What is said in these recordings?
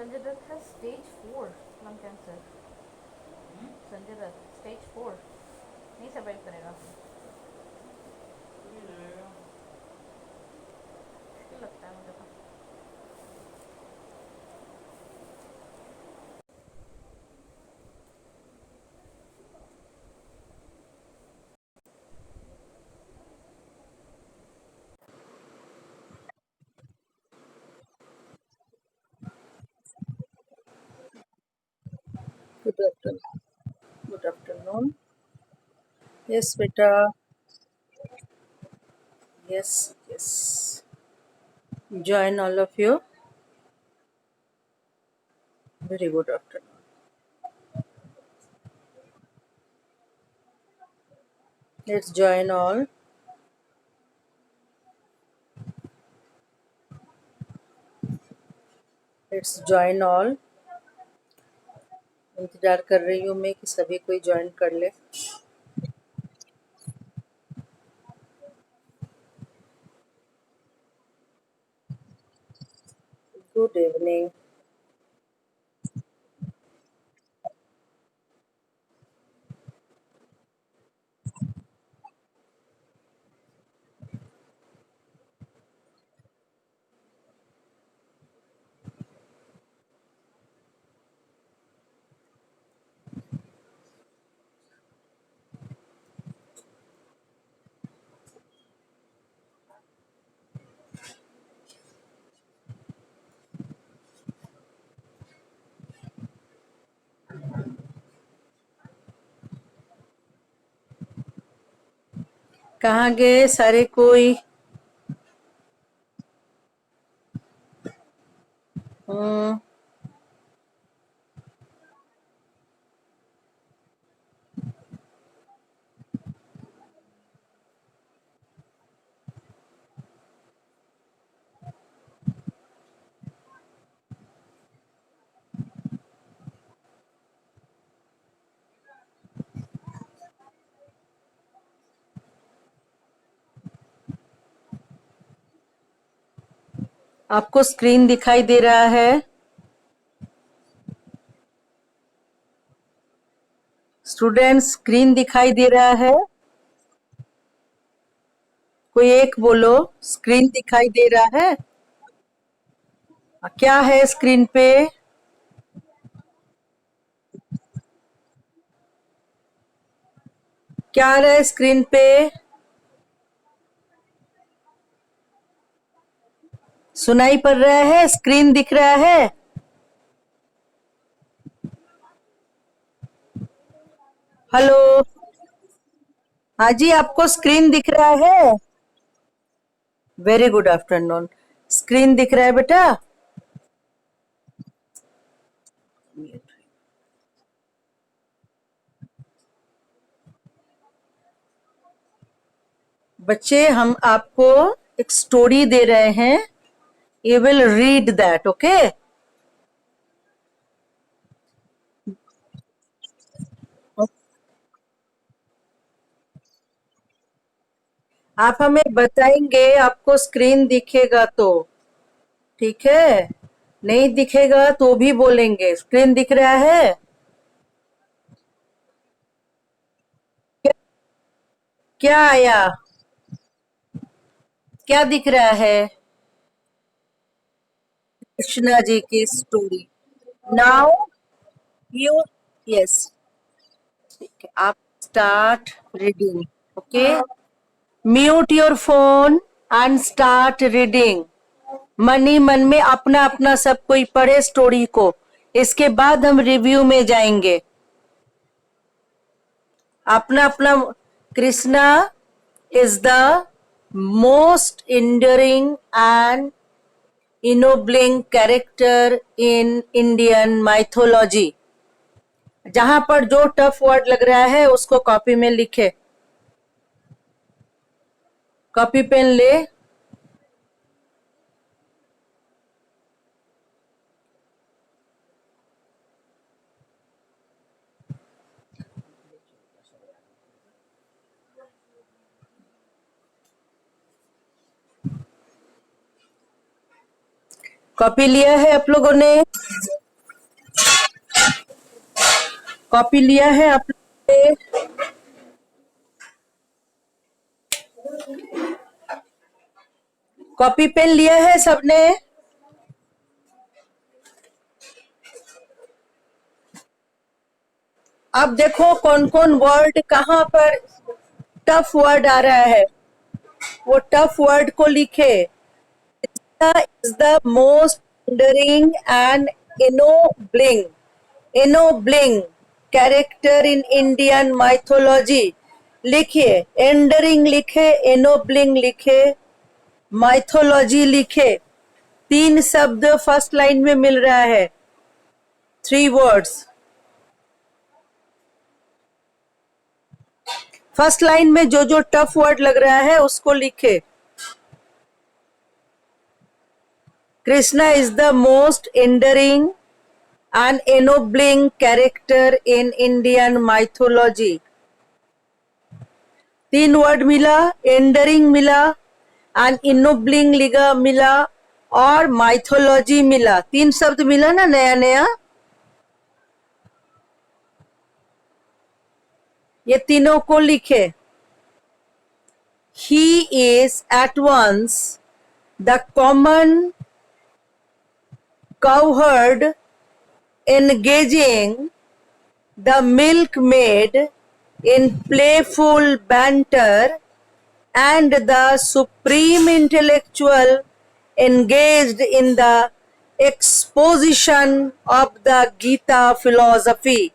Sanjay Dutt has stage 4 lung cancer. Sanjay Dutt stage 4 नहीं survive करेगा, मुश्किल लगता है मुझे तो। Good afternoon. Good afternoon. Yes, beta. Yes, yes. Join all of you. Very good afternoon. Let's join all. Let's join all. इंतजार कर रही हूँ मैं कि सभी कोई ज्वाइन कर ले. Good evening. कहाँ गए सारे कोई? हम्म. आपको स्क्रीन दिखाई दे रहा है? स्टूडेंट्स, स्क्रीन दिखाई दे रहा है? कोई एक बोलो. स्क्रीन दिखाई दे रहा है? क्या है स्क्रीन पे? क्या आ रहा है स्क्रीन पे? सुनाई पड़ रहा है? स्क्रीन दिख रहा है? हेलो. हाँ जी, आपको स्क्रीन दिख रहा है? Very good afternoon. स्क्रीन दिख रहा है बेटा? बच्चे, हम आपको एक स्टोरी दे रहे हैं. You will read that. Okay? आप हमें बताएंगे, आपको स्क्रीन दिखेगा तो. ठीक है? नहीं दिखेगा तो भी बोलेंगे. स्क्रीन दिख रहा है? क्या आया? क्या दिख रहा है? कृष्णा जी की स्टोरी. Now you. यस. ठीक है, आप start reading. Okay? Mute your phone and start reading. मन ही मन में अपना अपना सब कोई पढ़े स्टोरी को. इसके बाद हम रिव्यू में जाएंगे. अपना अपना. Krishna is the most enduring and ennobling character in Indian mythology. जहां पर जो टफ वर्ड लग रहा है उसको कॉपी में लिखे. कॉपी पेन ले. कॉपी लिया है आप लोगों ने? कॉपी लिया है आप लोगों ने? कॉपी पेन लिया है सबने? अब देखो कौन कौन वर्ड कहाँ पर टफ वर्ड आ रहा है, वो टफ वर्ड को लिखे. Is the most enduring and ennobling character in Indian mythology. लिखिए, enduring लिखे, ennobling लिखे, mythology लिखे. 3 शब्द फर्स्ट लाइन में मिल रहा है, 3 वर्ड्स. फर्स्ट लाइन में जो जो टफ वर्ड लग रहा है उसको लिखे. Krishna is the most enduring and ennobling character in Indian mythology. 3 word मिला, enduring मिला, and ennobling लिगा मिला, और mythology मिला. 3 शब्द मिला ना नया नया. ये तीनों को लिखे. He is at once the common cowherd engaging the milkmaid in playful banter and the supreme intellectual engaged in the exposition of the Gita philosophy.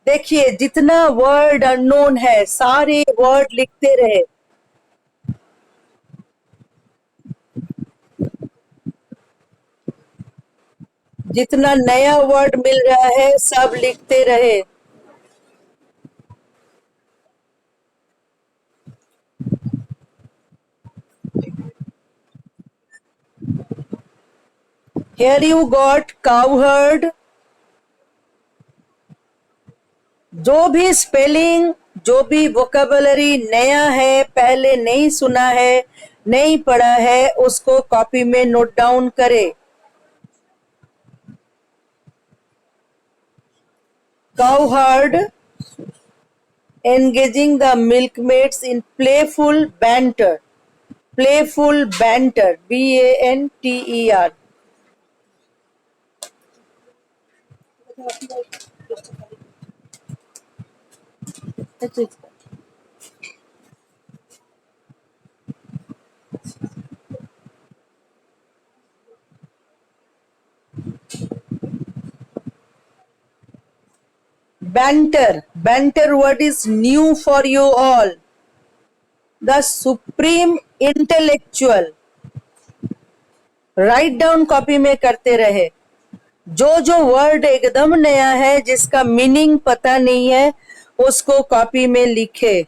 देखिए जितना वर्ड अननोन है सारे वर्ड लिखते रहे. जितना नया वर्ड मिल रहा है सब लिखते रहे. Here you got cowherd. जो भी स्पेलिंग, जो भी वोकेबलरी नया है, पहले नहीं सुना है, नहीं पढ़ा है, उसको कॉपी में नोट डाउन करे. Cowherd engaging the milkmaids in playful banter. Playful banter, banter. Banter word is new for you all. The supreme intellectual. Write down copy में करते रहे. जो जो वर्ड एकदम नया है जिसका मीनिंग पता नहीं है उसको कॉपी में लिखे.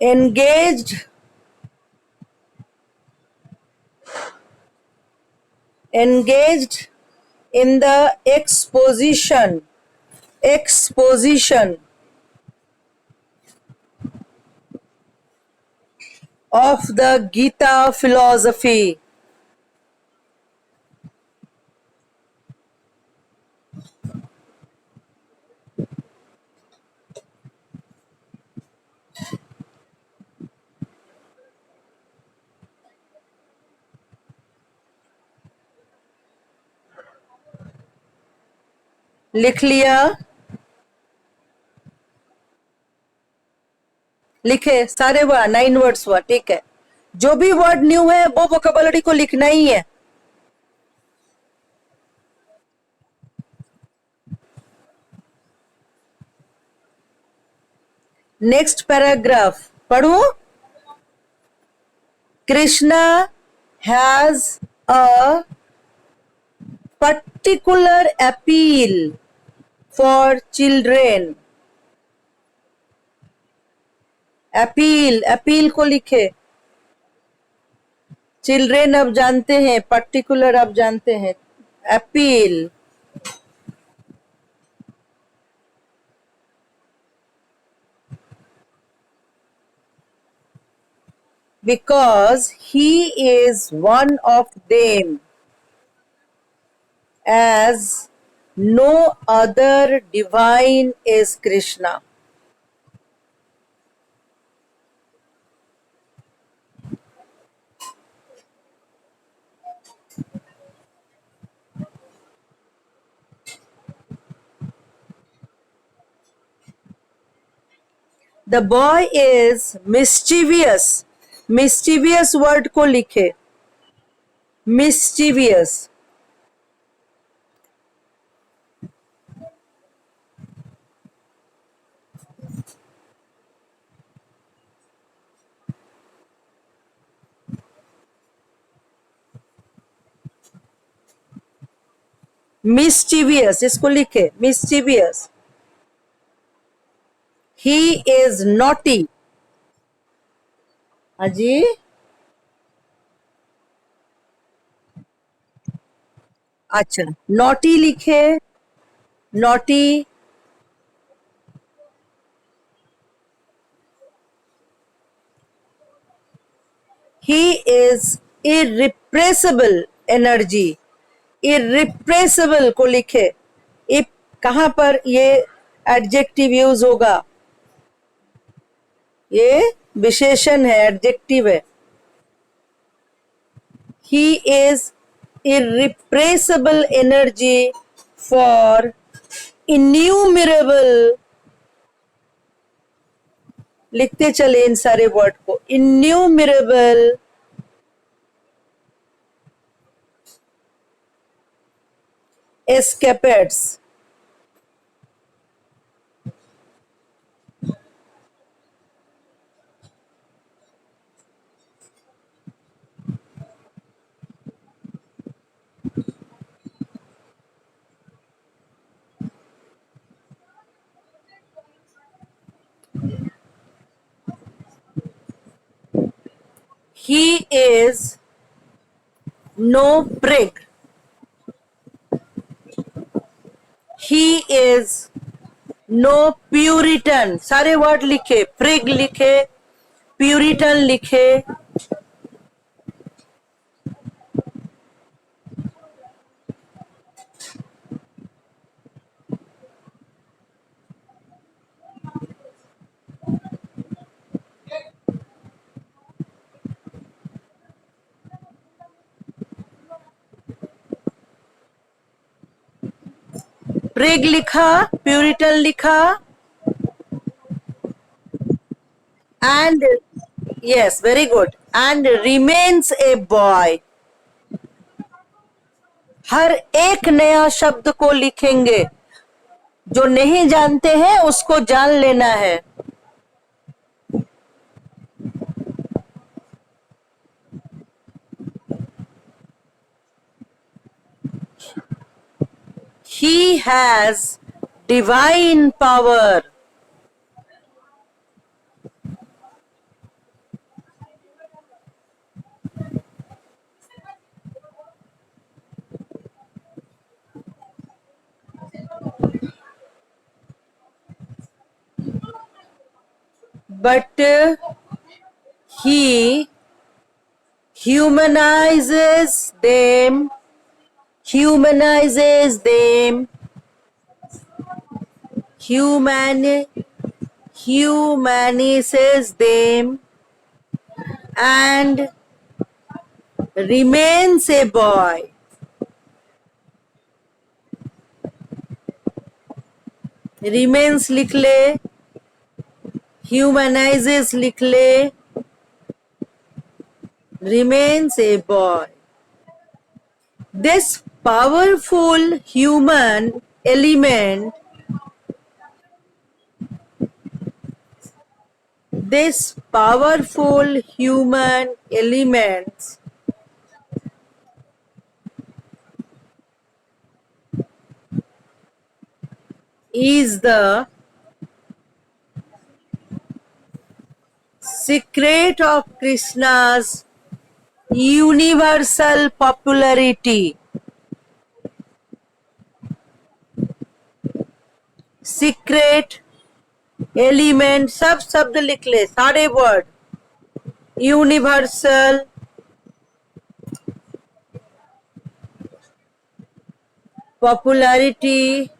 engaged in the exposition of the Gita philosophy. लिख लिया? लिखे सारे वर्ड, 9 वर्ड्स हुआ. ठीक है, जो भी वर्ड न्यू है वो वोकेबलरी को लिखना ही है. नेक्स्ट पैराग्राफ पढ़ू. Krishna has a particular appeal for children. Appeal को लिखे. चिल्ड्रेन अब जानते हैं, पर्टिकुलर अब जानते हैं. Appeal because he is one of them, as no other divine is Krishna. The boy is mischievous. Mischievous word को लिखे. Mischievous. Mischievous इसको लिखे. Mischievous. He is naughty. अजी अच्छा naughty लिखे. Naughty. He is irrepressible energy. Irrepressible को लिखे. इप कहाँ पर ये एडजेक्टिव यूज होगा? ये विशेषण है, एडजेक्टिव है. He is irrepressible energy for innumerable. लिखते चले इन सारे वर्ड को. Innumerable escapades. He is no prig. He is no Puritan. सारे वर्ड लिखे. Prig लिखे, Puritan लिखे. Prig लिखा, Puritan लिखा, and yes, very good. And remains a boy. हर एक नया शब्द को लिखेंगे. जो नहीं जानते हैं उसको जान लेना है. He has divine power. But he humanizes them, humanizes them, humanizes them, and remains a boy. Remains लिख ले, humanizes लिख ले, remains a boy. This powerful human element, this powerful human element is the secret of Krishna's universal popularity. Secret, element, सब शब्द लिख ले, सारे word. universal, popularity,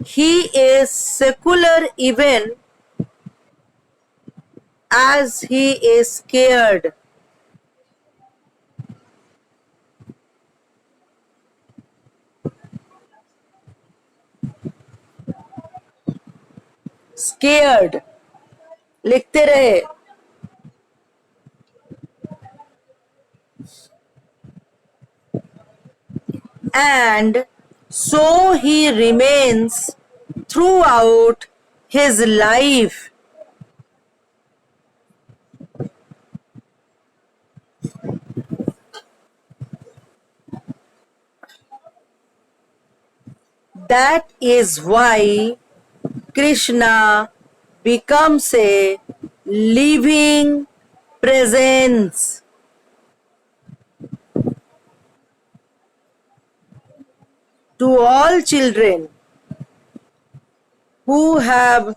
he is secular even as he is scared. Scared. लिखते रहे. And so he remains throughout his life. That is why Krishna becomes a living presence. To all children who have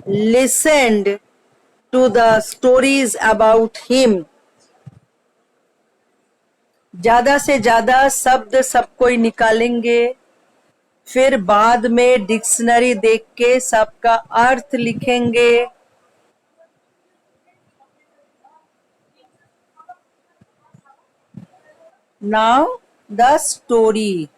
listened to the stories about him, ज्यादा से ज्यादा शब्द सब कोई निकालेंगे, फिर बाद में डिक्शनरी देख के सबका अर्थ लिखेंगे. Now the story.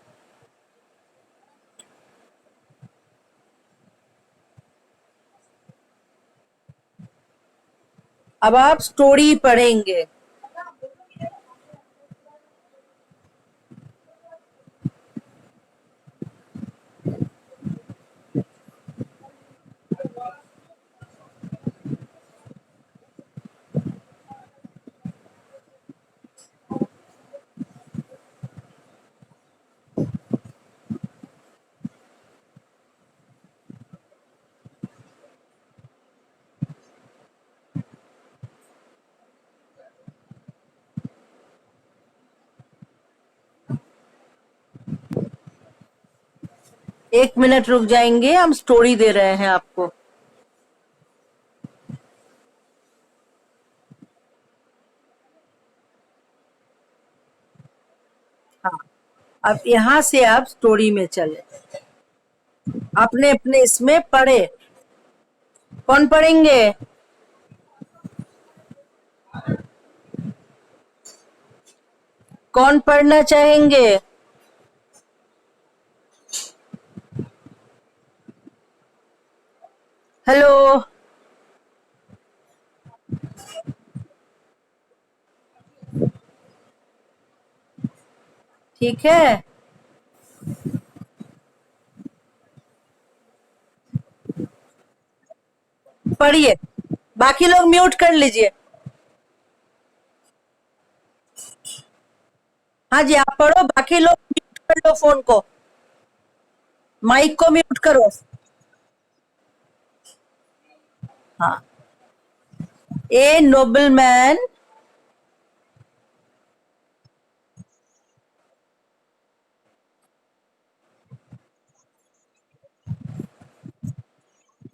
अब आप स्टोरी पढ़ेंगे. एक मिनट रुक जाएंगे, हम स्टोरी दे रहे हैं आपको. हाँ, अब यहाँ से आप स्टोरी में चले. अपने अपने इसमें पढ़े. कौन पढ़ेंगे? कौन पढ़ना चाहेंगे? हेलो. ठीक है. पढ़िए. बाकी लोग म्यूट कर लीजिए. हाँ जी, आप पढ़ो. बाकी लोग म्यूट कर लो फोन को. माइक को म्यूट करो. हाँ. A nobleman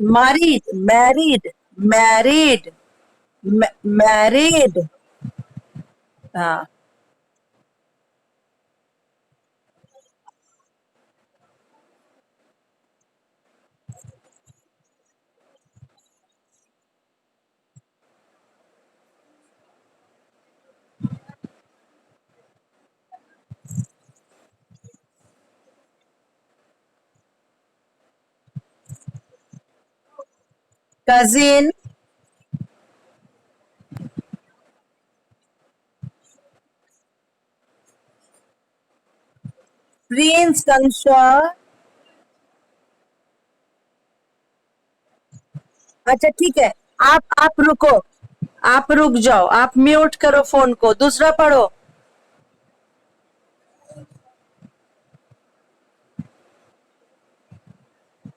married, married, married, married. हाँ. cousin, prince Kansa. अच्छा ठीक है. आप रुको. आप रुक जाओ. आप म्यूट करो फोन को. दूसरा पढ़ो.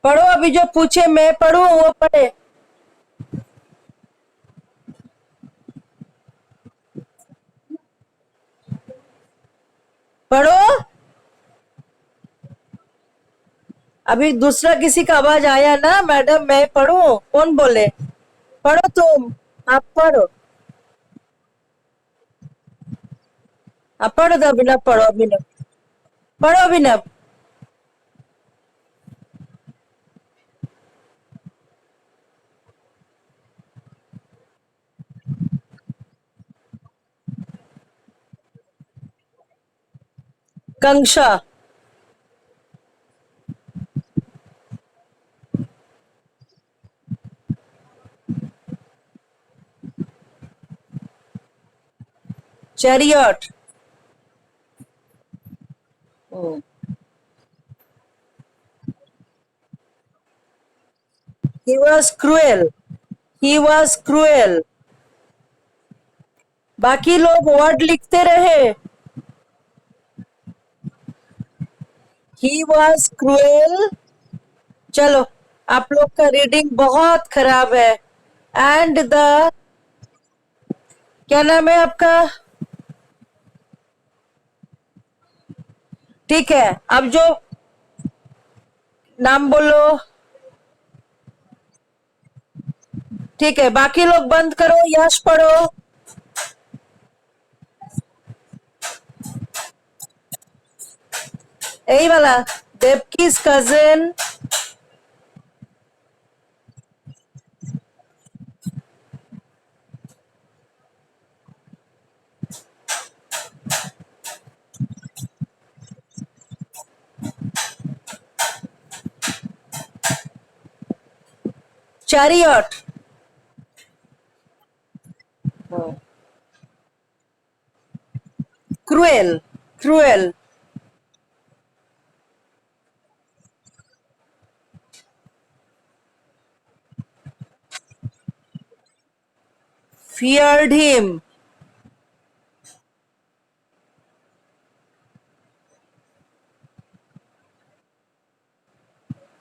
पढ़ो, अभी जो पूछे मैं पढ़ूं वो पढ़े। पढ़ो। अभी दूसरा किसी का आवाज आया ना, मैडम मैं पढ़ूं, कौन बोले? पढ़ो तुम, आप पढ़ो। आप पढ़ो तो अभिनव, पढ़ो अभिनव, पढ़ो Abhinav. Kansa. Chariot. He was cruel, he was cruel. बाकी लोग वर्ड लिखते रहे। He was cruel. चलो, आप लोग का रीडिंग बहुत खराब है। एंड द, क्या नाम है आपका? ठीक है, अब जो नाम बोलो। ठीक है, बाकी लोग बंद करो, यश पढ़ो। यही वाला, देवकी's cousin, chariot, cruel, cruel, feared him।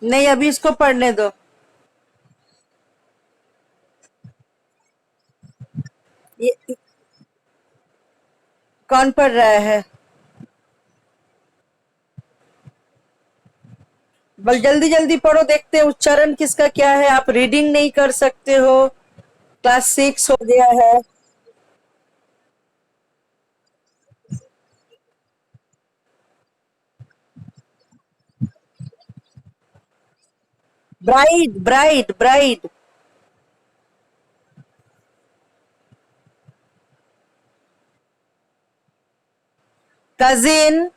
नहीं, अभी इसको पढ़ने दो। ये कौन पढ़ रहा है? बल जल्दी जल्दी पढ़ो, देखते हैं उच्चारण किसका क्या है। आप रीडिंग नहीं कर सकते हो, क्लास 6 हो गया है। Bride, bride, bride. Cousin.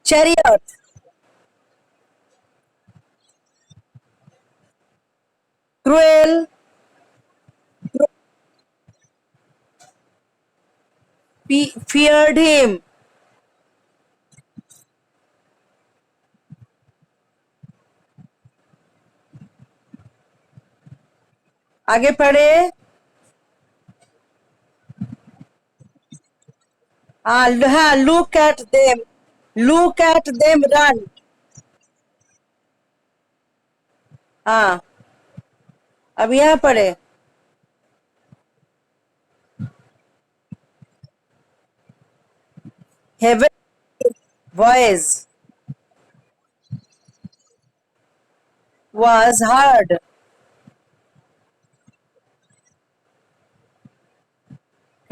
Chariot. Cruel. Feared him. आगे पढ़े। हाँ, look at them, look at them run. हाँ, अब यहाँ पढ़े। Heaven voice was heard।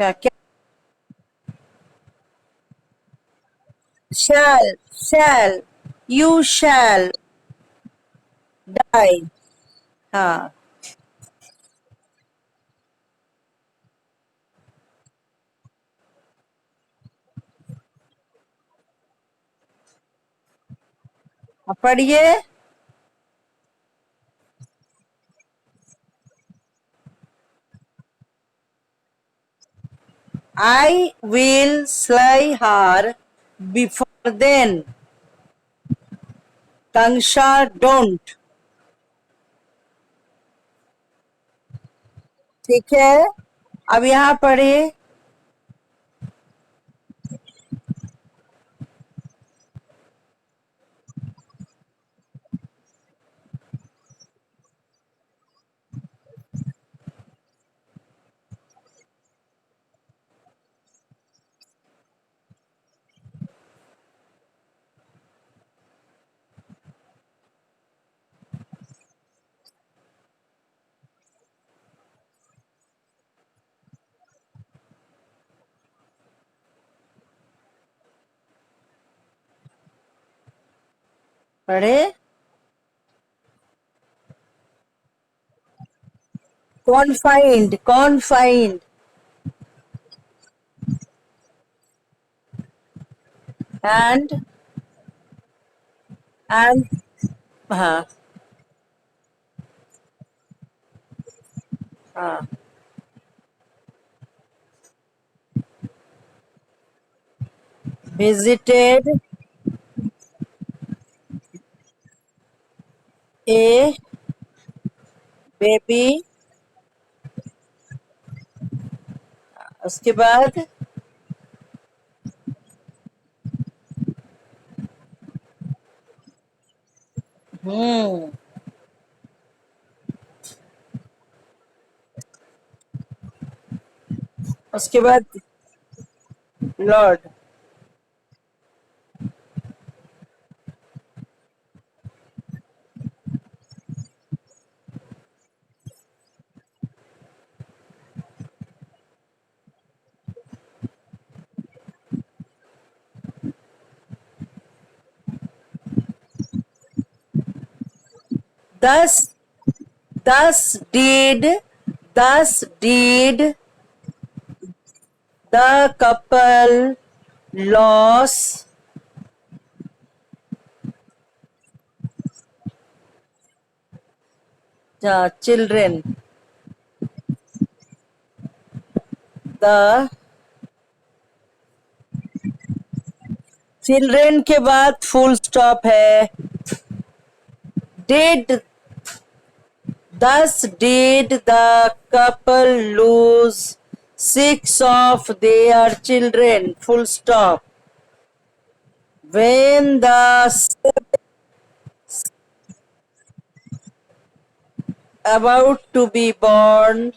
क्या क्या? shall you shall die। हाँ, अब पढ़िए। I will slay her before then। Kangsha, don't। ठीक है, अब यहाँ पढ़े। पढ़े। कॉन्फाइंड, कॉन्फाइंड एंड एंड हाँ हाँ, विजिटेड ए बेबी, उसके बाद हम्म, उसके बाद Lord. 10 10 did the couple loss the children, the children के बाद फुल स्टॉप है। did Thus did the couple lose 6 of their children, full stop. When the about to be born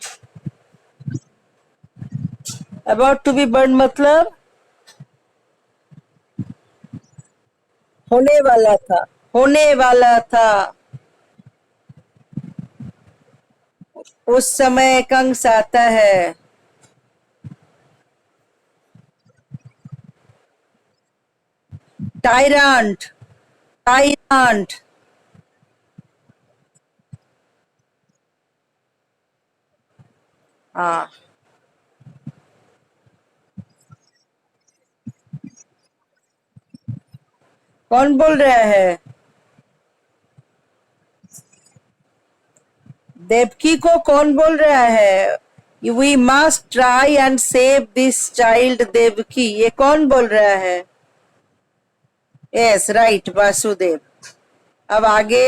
मतलब होने वाला था, होने वाला था। उस समय कंस आता है। टायरांट, टायरांट। हाँ, कौन बोल रहा है? देवकी को कौन बोल रहा है? We must try and save this child, Devaki, ये कौन बोल रहा है? Yes right, Vasudev. अब आगे।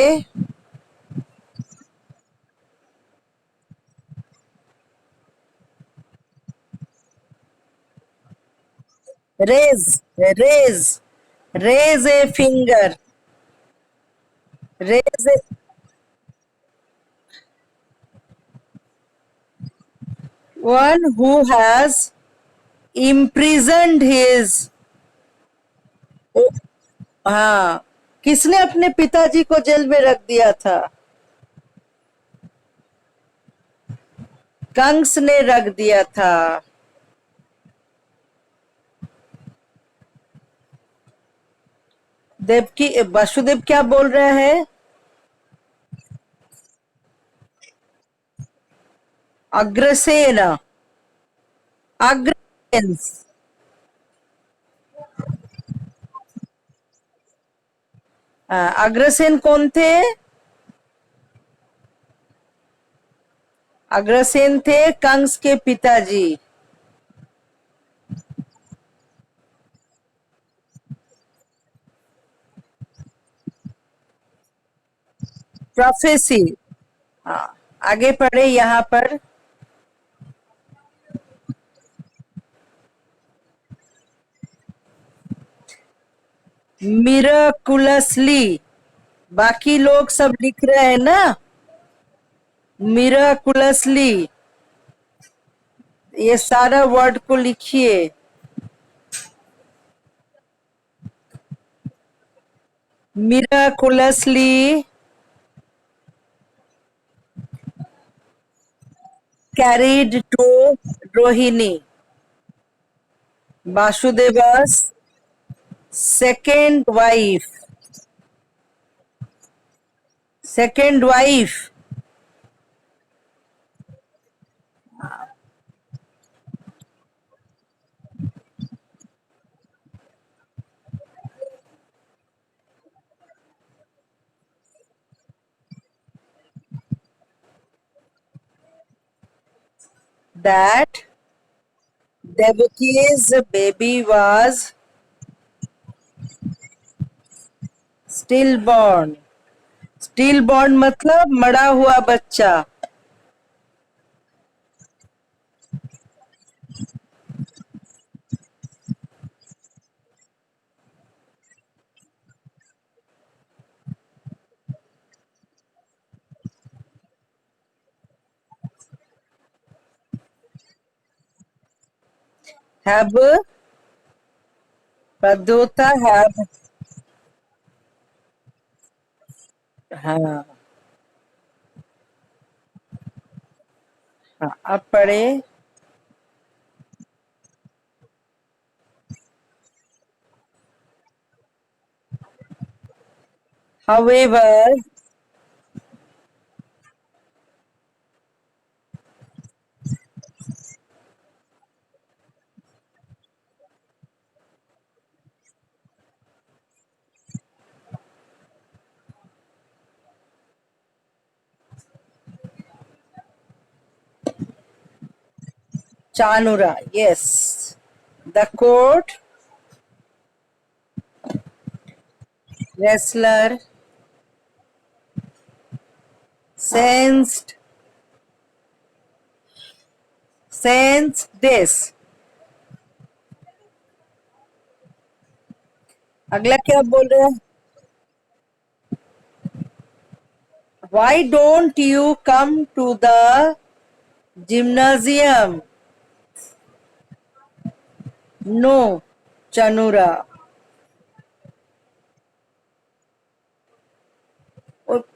Raise, raise, raise a finger, raise a, one who has imprisoned his, हाँ, किसने अपने पिताजी को जेल में रख दिया था? कंस ने रख दिया था। देवकी, वासुदेव क्या बोल रहा है? अग्रसेन, अग्रसेन। अग्रसेन कौन थे? अग्रसेन थे कंस के पिताजी। प्रोफेसी। हाँ, आगे पढ़े यहाँ पर। मिराकुलसली, बाकी लोग सब लिख रहे हैं ना, मिराकुलसली, ये सारा वर्ड को लिखिए। Miraculously carried to Rohini, Vasudeva's second wife. Second wife. That Devaki's baby was stillborn. Stillborn मतलब मरा हुआ बच्चा. Have Pradota have. हाँ हाँ, अब पढ़े. However, Chanura, yes. The court wrestler sensed this. अगला क्या बोल रहे हैं? Why don't you come to the gymnasium? No, Chanura.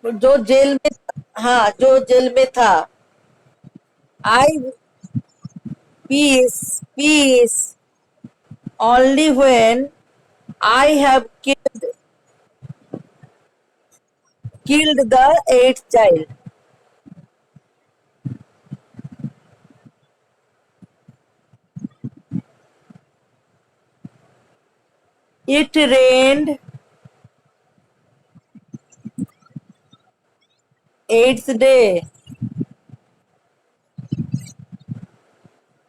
जो जेल में, हाँ जो जेल में था. I peace only when I have killed the eighth child. It rained eighth day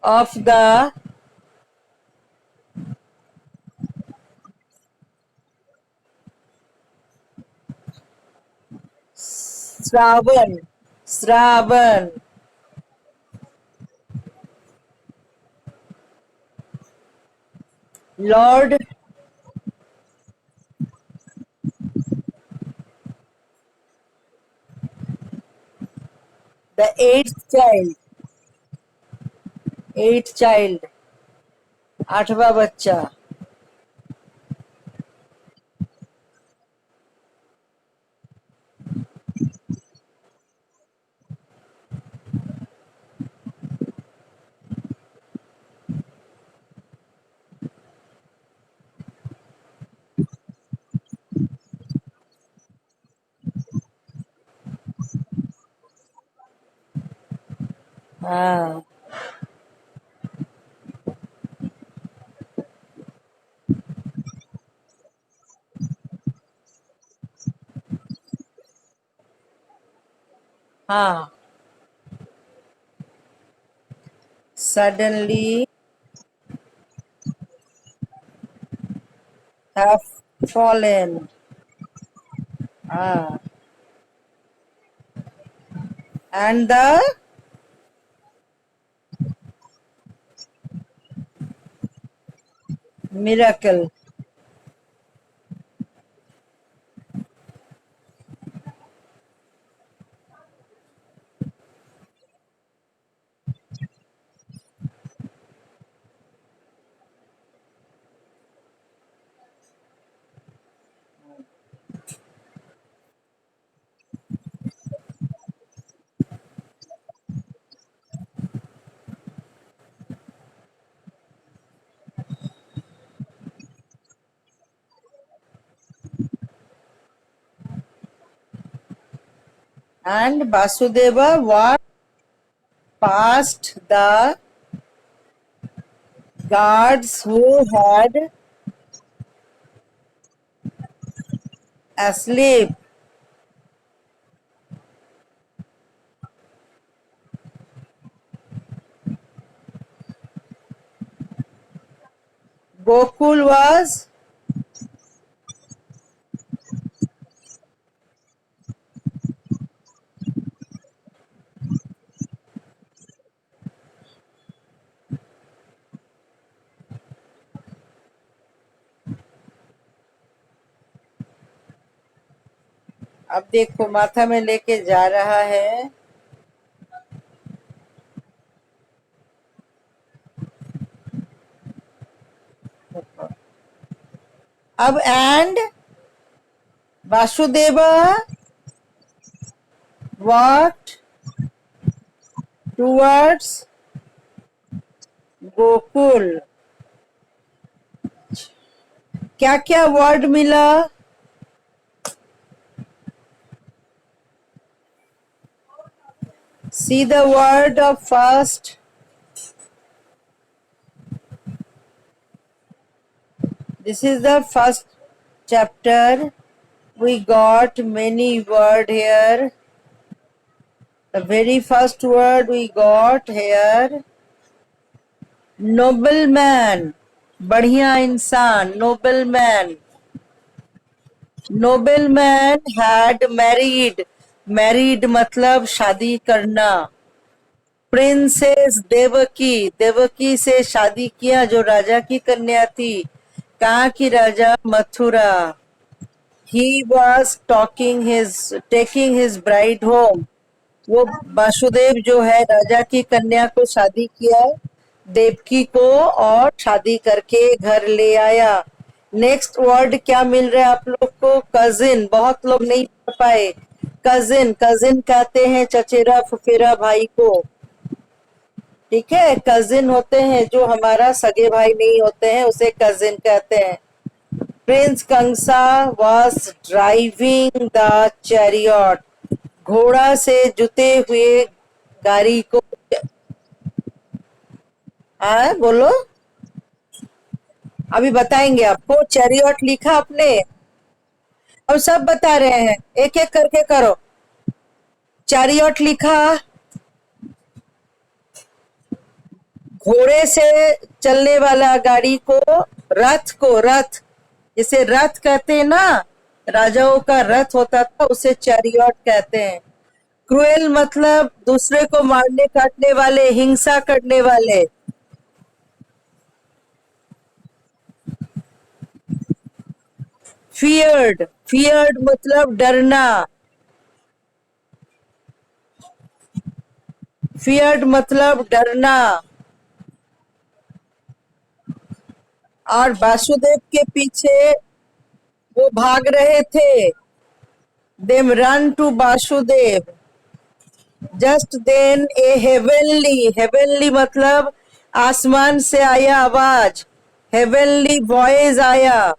of the Shravan. Lord, the eighth child, आठवां बच्चा. हाँ हाँ. Suddenly have fallen. Ah. And the miracle. And Vasudeva walked past the guards who had asleep. Gokul was अब देखो माथा में लेके जा रहा है। अब and Vasudeva walked towards Gokul. क्या क्या वर्ड मिला? See the word of first. This is the first chapter. We got many word here. The very first word we got here, nobleman, बढ़िया इंसान, nobleman. Nobleman had married. Married मतलब शादी करना. Princess Devaki, Devaki से शादी किया जो राजा की कन्या थी। कहाँ की राजा? Mathura. He was taking his bride home. वो वासुदेव जो है राजा की कन्या को शादी किया, देवकी को, और शादी करके घर ले आया। नेक्स्ट वर्ड क्या मिल रहा है आप लोग को? कजिन। बहुत लोग नहीं पढ़ पाए। कजिन, कजिन कहते हैं चचेरा फुफेरा भाई को। ठीक है, कजिन होते हैं जो हमारा सगे भाई नहीं होते हैं, उसे कजिन कहते हैं। Prince Kansa was driving the chariot, घोड़ा से जुते हुए गाड़ी को। बोलो, अभी बताएंगे आपको। चैरियट लिखा आपने? अब सब बता रहे हैं, एक एक करके करो। चैरियट लिखा, घोड़े से चलने वाला गाड़ी को, रथ को, रथ जिसे रथ कहते हैं ना, राजाओं का रथ होता था, उसे चैरियट कहते हैं। क्रूएल मतलब दूसरे को मारने काटने वाले, हिंसा करने वाले। फियर्ड, फियर्ड मतलब डरना। फियर्ड मतलब डरना। और वासुदेव के पीछे वो भाग रहे थे। Them run to Vasudev. Just then a heavenly, heavenly मतलब आसमान से आया आवाज, हेवनली वॉइस आया,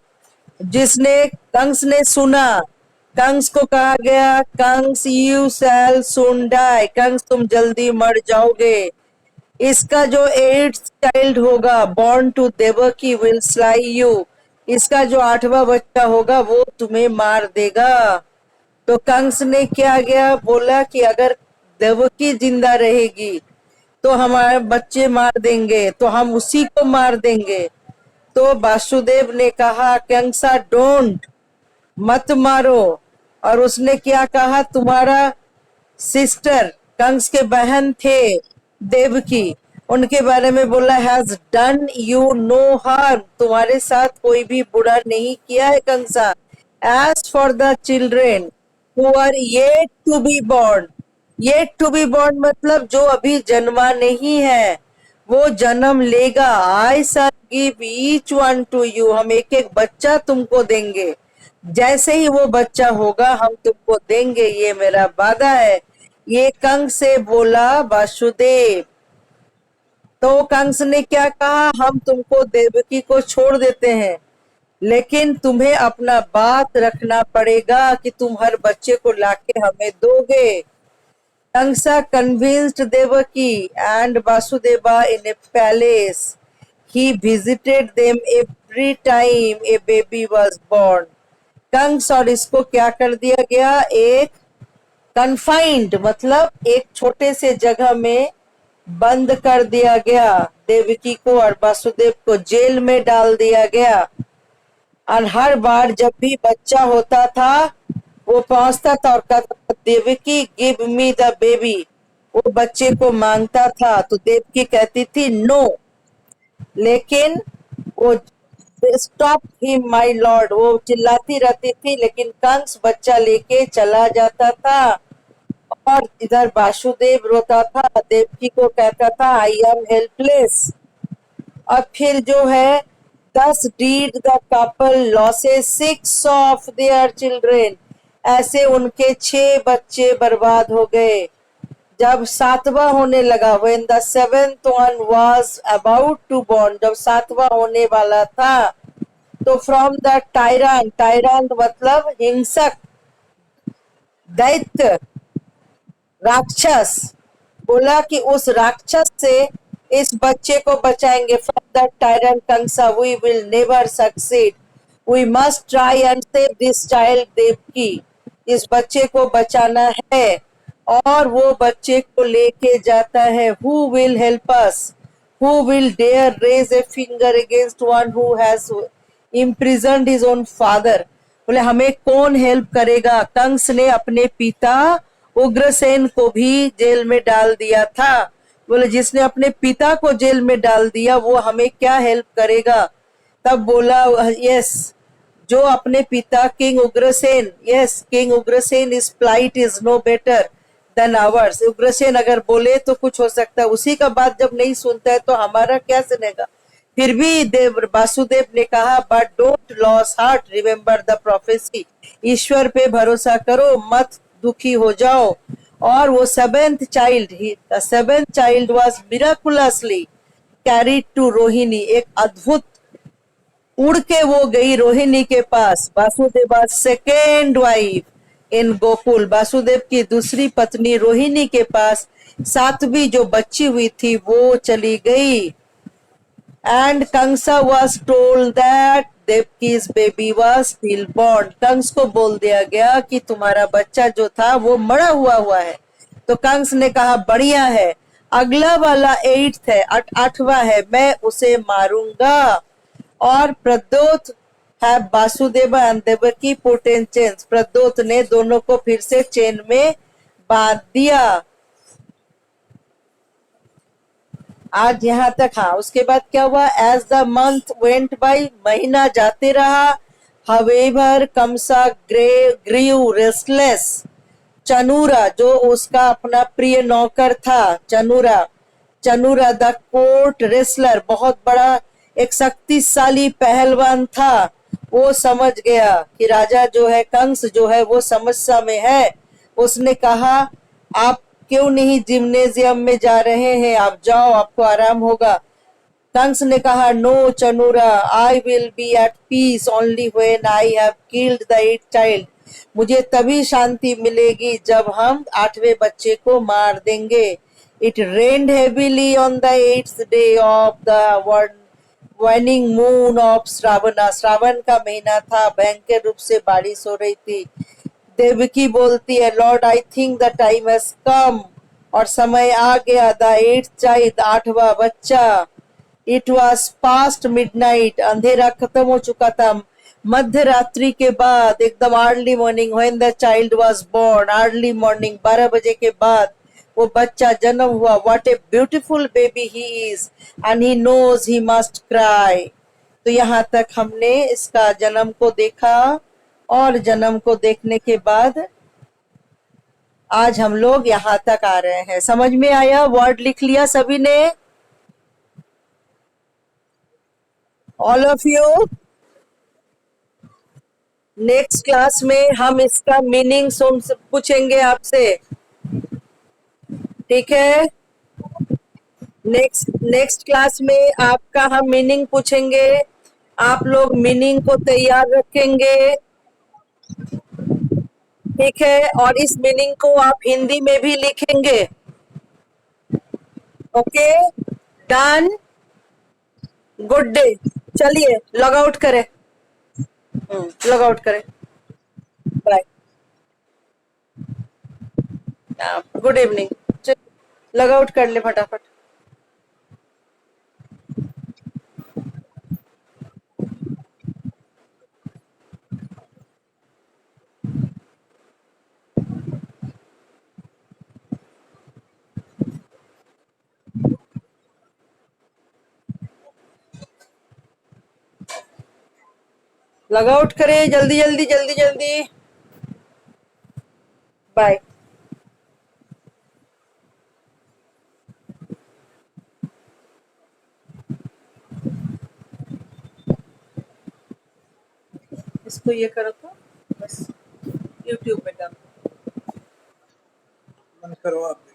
जिसने कंस ने सुना। कंस को कहा गया, Kansa you shall soon die, Kansa तुम जल्दी मर जाओगे। इसका जो 8th चाइल्ड होगा, born to Devaki will slay you, इसका जो 8वां बच्चा होगा वो तुम्हें मार देगा। तो कंस ने क्या गया बोला कि अगर देवकी जिंदा रहेगी तो हमारे बच्चे मार देंगे, तो हम उसी को मार देंगे। तो वासुदेव ने कहा कंसा डोंट, मत मारो। और उसने क्या कहा, तुम्हारा सिस्टर, कंस के बहन थे देवकी, उनके बारे में बोला has done you no harm, तुम्हारे साथ कोई भी बुरा नहीं किया है Kansa. As for the children who are yet to be born, yet to be born मतलब जो अभी जन्मा नहीं है, वो जन्म लेगा। I shall give each one to you, हम एक एक बच्चा तुमको देंगे। जैसे ही वो बच्चा होगा हम तुमको देंगे, ये मेरा वादा है। ये कंस से बोला वासुदेव। तो कंस ने क्या कहा, हम तुमको देवकी को छोड़ देते हैं, लेकिन तुम्हें अपना बात रखना पड़ेगा कि तुम हर बच्चे को लाके हमें दोगे। Kamsa convinced Devaki and Vasudeva in a palace. He visited them every time a baby was born. Kans और इसको क्या कर दिया गया, एक कन्फाइंड मतलब एक छोटे से जगह में बंद कर दिया गया। देवकी को और वासुदेव को जेल में डाल दिया गया। और हर बार जब भी बच्चा होता था वो पहुंचता था और कहता था Devaki give me the baby, वो बच्चे को मांगता था तो देवकी कहती थी नो, लेकिन वो स्टॉप हिम माय लॉर्ड, वो चिल्लाती रहती थी, लेकिन कंस बच्चा लेके चला जाता था। और इधर वासुदेव रोता था, देवकी को कहता था आई एम हेल्पलेस। और फिर जो है दस did the couple losses six of their children, ऐसे उनके 6 बच्चे बर्बाद हो गए। जब सातवां होने लगा, when the seventh one was about to born, जब सातवां होने वाला था तो फ्रॉम द टायरान, टायरान मतलब हिंसक, दैत्य, राक्षस, बोला कि उस राक्षस से इस बच्चे को बचाएंगे। From the tyrant Kansa we will never succeed, we must try and save this child Devaki, इस बच्चे को बचाना है। और वो बच्चे को लेके जाता है। Who will help us, who will dare raise a finger against one who has imprisoned his own father, बोले हमें कौन हेल्प करेगा। कंस ने अपने पिता उग्रसेन को भी जेल में डाल दिया था। बोले जिसने अपने पिता को जेल में डाल दिया वो हमें क्या हेल्प करेगा। तब बोला यस, जो अपने पिता king Ugrasen, yes king Ugrasen is plight is no better than ours, Ugrasen अगर बोले तो कुछ हो सकता है, उसी का बात जब नहीं सुनता है तो हमारा क्या सुनेगा। फिर भी देव वासुदेव ने कहा but don't lose heart, remember the prophecy, ईश्वर पे भरोसा करो, मत दुखी हो जाओ। और वो seventh child was miraculously carried to Rohini, एक अद्भुत उड़ के वो गई रोहिणी के पास, Vasudev second wife in Gokul, Vasudev की दूसरी पत्नी रोहिणी के पास सातवीं जो बच्ची हुई थी वो चली गई। And Kamsa was told that Devki's baby was stillborn. Kans को बोल दिया गया कि तुम्हारा बच्चा जो था वो मरा हुआ है। तो कंस ने कहा बढ़िया है, अगला वाला 8th है, 8वां है, मैं उसे मारूंगा। और प्रद्योत है Vasudev and Devaki put in chains, Pradyot ने दोनों को फिर से चेन में बांध दिया। आज यहाँ तक। हाँ, उसके बाद क्या हुआ, as the month went by, महीना जाते रहा। However Kamsa grew restless, Chanura जो उसका अपना प्रिय नौकर था, चनूरा द कोर्ट रेसलर, बहुत बड़ा एक शक्तिशाली पहलवान था, वो समझ गया कि राजा जो है कंस जो है वो समस्या में है। उसने कहा आप क्यों नहीं जिम्नेजियम में जा रहे हैं, आप जाओ, आपको आराम होगा। कंस ने कहा no Chanura, I will be at peace only when I have killed the 8th child, मुझे तभी शांति मिलेगी जब हम 8वें बच्चे को मार देंगे। It rained heavily on the 8th day of the whining moon of Shravan, Shravan का महीना था, भयंकर रूप से बारिश हो रही थी। देवकी बोलती है Lord I think the time has come, और समय आ गया। द 8th चाइल्ड, 8वां बच्चा। इट वॉज पास्ट मिडनाइट, अंधेरा खत्म हो चुका था, मध्य रात्रि के बाद एकदम early morning, when the child was born, early morning 12 बजे के बाद वो बच्चा जन्म हुआ। What a beautiful baby he is and he knows he must cry. तो यहाँ तक हमने इसका जन्म को देखा, और जन्म को देखने के बाद आज हम लोग यहाँ तक आ रहे हैं। समझ में आया? वर्ड लिख लिया सभी ने? All of you? Next class में हम इसका मीनिंग पूछेंगे आपसे, ठीक है? नेक्स्ट क्लास में आपका हम मीनिंग पूछेंगे, आप लोग मीनिंग को तैयार रखेंगे, ठीक है, और इस मीनिंग को आप हिंदी में भी लिखेंगे। Okay, done, good day. चलिए लॉग आउट करें, लॉग आउट करें, bye, good evening. Log out कर ले फटाफट। लॉग आउट करें, जल्दी जल्दी जल्दी जल्दी, बाय। इसको ये करो तो बस यूट्यूब में डालो। मन करो आप।